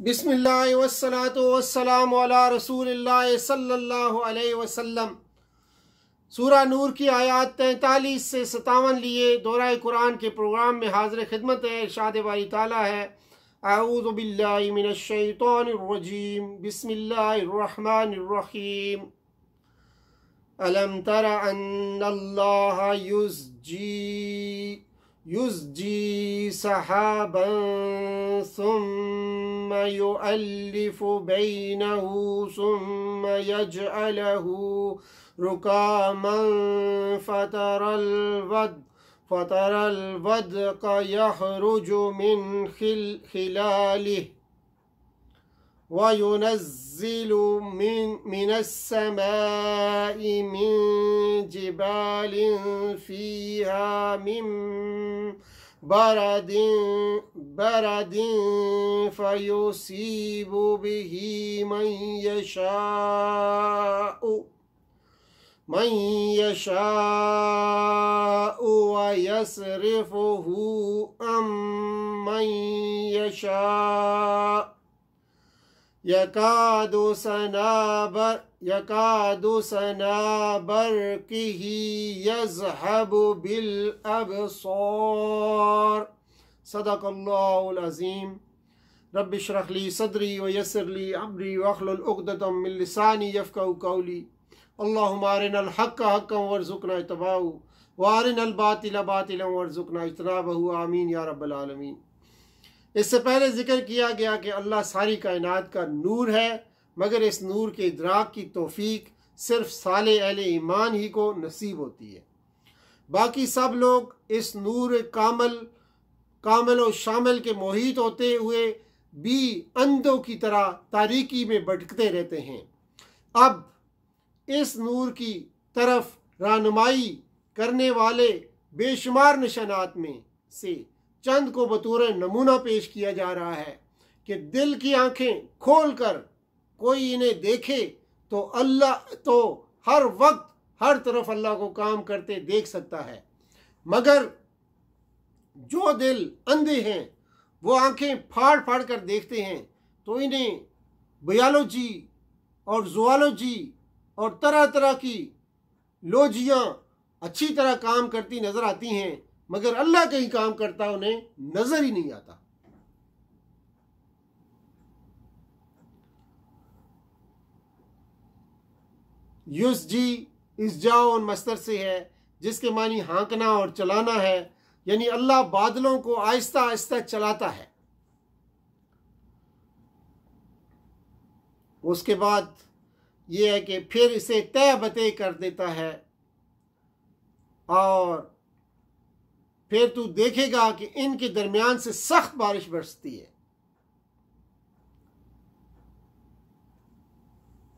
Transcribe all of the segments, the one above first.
बिस्मिल्लाह वस्सलातु वस्सलामु अला रसूलिल्लाह सल्लल्लाहु अलैहि वसल्लम। सूरा नूर की आयत 43 से 57 लिए दोहराए कुरान के प्रोग्राम में हाजिर खिदमत है। इरशाद बारी ताला है, अऊज़ु बिल्लाहि मिनश शैतानिर रजीम, बिस्मिल्लाहिर रहमानिर रहीम। अलम तरा अन्नल्लाह युज़्जी सहाबन सुम्मा युअल्लिफु बैनहु सुम्मा यजअलहु रुकामन फतरल वदक़ यख़रुजु मिन खिलालिहि वयुनज़्ज़िलु मिनस्समाइ मिन जिबालिन फ़ीहा मिन बरदिन फ़युसीबु बिही मन यशाअ वयस्रिफ़ुहु अन मन यशाअ यकादु सना बरक़िही यज़हबु बिल अबसार। सदक़ल्लाहुल अज़ीम। रब्बि इश्रह ली सदरी व यस्सिर ली अमरी वहलुल उक़दतम मिन लिसानी यफ़क़हू क़ौली। अल्लाहुम्मा अरिनल हक़्क़ हक़्क़न वरज़ुक़ना इत्तिबाअहू व अरिनल बातिला बातिलन वरज़ुक़ना इज्तनाबहू। आमीन या रब्बल आलमीन। इससे पहले जिक्र किया गया कि अल्लाह सारी कायनात का नूर है, मगर इस नूर के इदराक की तौफीक सिर्फ साले अहले ईमान ही को नसीब होती है। बाकी सब लोग इस नूर कामिल और शामिल के मोहित होते हुए भी अंधों की तरह तारीकी में भटकते रहते हैं। अब इस नूर की तरफ रहनुमाई करने वाले बेशुमार निशानात में से चंद को बतौर नमूना पेश किया जा रहा है कि दिल की आंखें खोलकर कोई इन्हें देखे तो अल्लाह तो हर वक्त हर तरफ अल्लाह को काम करते देख सकता है, मगर जो दिल अंधे हैं वो आंखें फाड़ फाड़ कर देखते हैं तो इन्हें बायोलॉजी और ज़ूलॉजी और तरह तरह की लॉजियाँ अच्छी तरह काम करती नज़र आती हैं, मगर अल्लाह कहीं काम करता उन्हें नजर ही नहीं आता। युज़्जी इस्जाओ मस्तर से है, जिसके मानी हाँकना और चलाना है, यानी अल्लाह बादलों को आहिस्ता आहिस्ता चलाता है। उसके बाद ये है कि फिर इसे तय बते कर देता है और फिर तू देखेगा कि इनके दरमियान से सख्त बारिश बरसती है।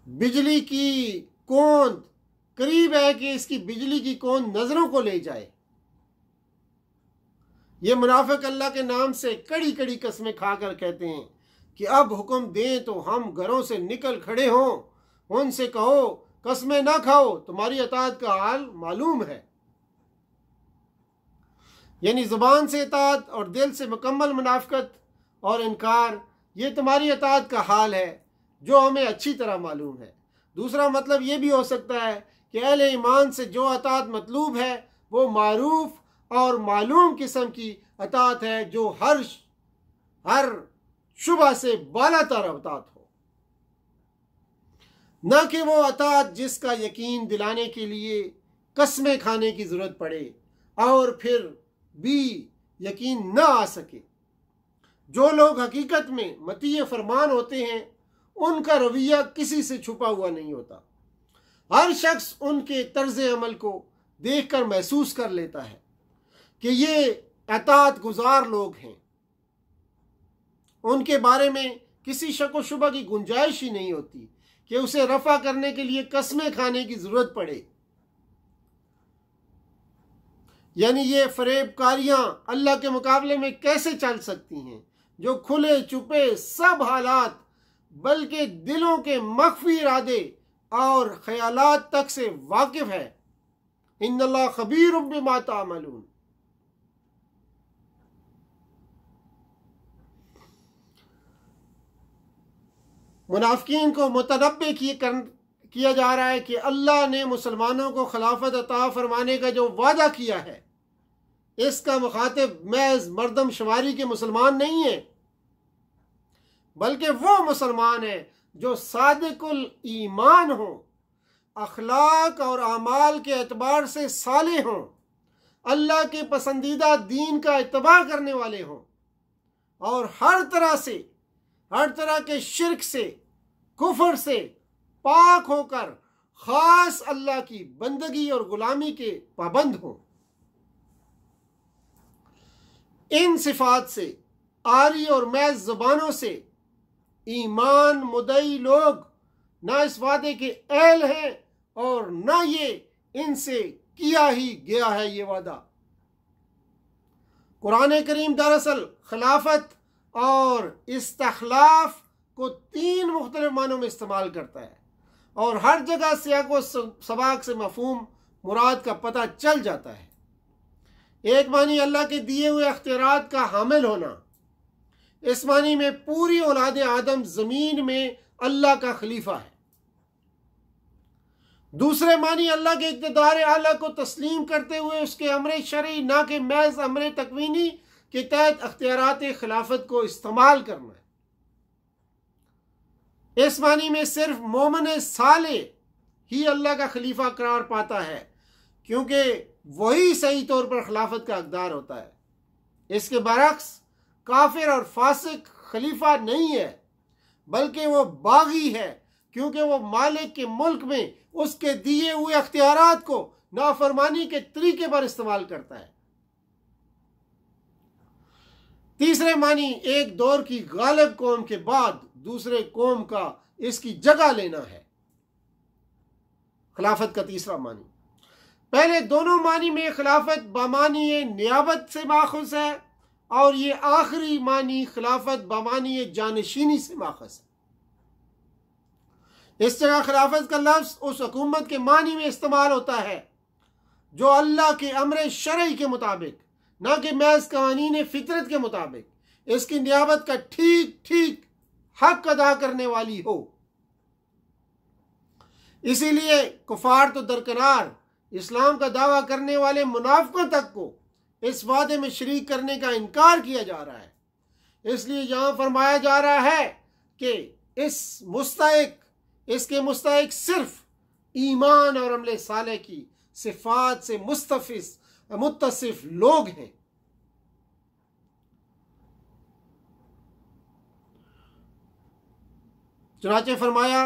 बिजली की कौंद करीब है कि इसकी बिजली की कौंद नजरों को ले जाए। ये मुनाफिक अल्लाह के नाम से कड़ी कड़ी कसमें खाकर कहते हैं कि अब हुक्म दें तो हम घरों से निकल खड़े हों। उनसे कहो कसमें ना खाओ, तुम्हारी अताअत का हाल मालूम है। यानी ज़ुबान से इताअत और दिल से मुकम्मल मुनाफ़िक़त और इनकार, ये तुम्हारी इताअत का हाल है जो हमें अच्छी तरह मालूम है। दूसरा मतलब ये भी हो सकता है कि अहले ईमान से जो अताअत मतलूब है वो मारूफ और मालूम किस्म की अताअत है, जो हर शुबा से बालातर अताअत हो, न कि वो अताअत जिसका यकीन दिलाने के लिए कसमें खाने की ज़रूरत पड़े और फिर भी यकीन न आ सके। जो लोग हकीकत में मतीय फरमान होते हैं उनका रवैया किसी से छुपा हुआ नहीं होता। हर शख्स उनके तर्ज अमल को देखकर महसूस कर लेता है कि ये अताअत गुजार लोग हैं। उनके बारे में किसी शक व शुबा की गुंजाइश ही नहीं होती कि उसे रफा करने के लिए कसमें खाने की जरूरत पड़े। यानी ये फरेबकारियां अल्लाह के मुकाबले में कैसे चल सकती हैं, जो खुले छुपे सब हालात बल्कि दिलों के मख्फी इरादे और ख्यालात तक से वाकिफ है। इन्नल्लाह खबीरुम बिमा तामलून। मुनाफिकीन को मुतनब्बे किया जा रहा है कि अल्लाह ने मुसलमानों को खिलाफत अता फरमाने का जो वादा किया है, इसका मुखातिब महज मर्दम शुमारी के मुसलमान नहीं है, बल्कि वो मुसलमान है जो सादिकुल ईमान हो, अखलाक और अमाल के एतबार से साले हों, अल्लाह के पसंदीदा दीन का इत्तबा करने वाले हों और हर तरह के शिर्क से, कुफर से पाक होकर खास अल्लाह की बंदगी और गुलामी के पाबंद हों। इन सिफात से, आरी और महज ज़ुबानों से ईमान मुदई लोग ना इस वादे के अहल हैं और ना ये इनसे किया ही गया है ये वादा। कुरान करीम दरअसल खिलाफत और इस्तखलाफ को 3 मुख्तलिफ मानों में इस्तेमाल करता है और हर जगह सियाक व सबाक से मफहूम मुराद का पता चल जाता है। एक मानी अल्लाह के दिए हुए अख्तियारात का हामिल होना, इस मानी में पूरी औलाद आदम ज़मीन में अल्लाह का खलीफा है। दूसरे मानी अल्लाह के इक़्तिदार आला को तस्लीम करते हुए उसके अमर शरई ना कि महज अमर तकवीनी के तहत अख्तियारात खिलाफत को इस्तेमाल करना है। इस मानी में सिर्फ मोमिन साले ही अल्लाह का खलीफा करार पाता है, क्योंकि वही सही तौर पर खिलाफत का हकदार होता है। इसके बरक्स काफिर और फासिक खलीफा नहीं है, बल्कि वो बागी है, क्योंकि वो मालिक के मुल्क में उसके दिए हुए अख्तियारात को नाफरमानी के तरीके पर इस्तेमाल करता है। तीसरे मानी एक दौर की गालिब कौम के बाद दूसरे कौम का इसकी जगह लेना है, खिलाफत का तीसरा मानी। पहले दोनों मानी में खिलाफत बामानी नियाबत से माखुज है और ये आखिरी मानी खिलाफत बामानी जानशीनी से माखुज है। इस जगह खिलाफत का लफ्ज उस हुकूमत के मानी में इस्तेमाल होता है जो अल्लाह के अमर शरई के मुताबिक, ना कि महज कवानीन फितरत के मुताबिक, इसकी नियाबत का ठीक ठीक हक अदा करने वाली हो। इसीलिए कुफार तो दरकिनार, इस्लाम का दावा करने वाले मुनाफिकों तक को इस वादे में शरीक करने का इनकार किया जा रहा है। इसलिए यहाँ फरमाया जा रहा है कि इसके मुस्तहिक सिर्फ ईमान और अमले साले की सिफात से मुत्तसिफ लोग हैं। चुनाचे फरमाया,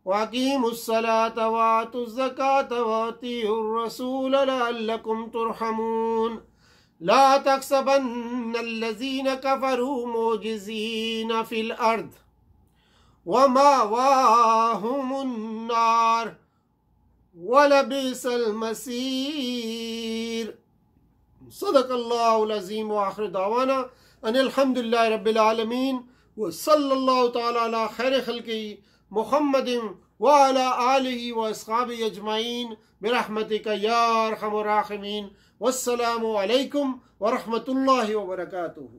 वाक़ीमुस्सलात वातुज़्ज़कात वातिउर्रसूल लअल्लकुम तुरहमून ला तहसबन्नल्लज़ीन कफ़रू मुअजिज़ीन फिल अर्द वमावाहुमुन्नार वलबिसल मसीर। सदक़ल्लाहुल अज़ीम व आखिर दावाना अनिल हम्दुलिल्लाहि रब्बिल आलमीन व सल्लल्लाहु तआला अला खैर खल्क़ी मुहम्मदिन व अला आलिहि व अस्हाबिहि अजमईन बिरहमतिका या अरहमर राहिमीन। वस्सलामु अलैकुम व रहमतुल्लाहि व बरकातुहू।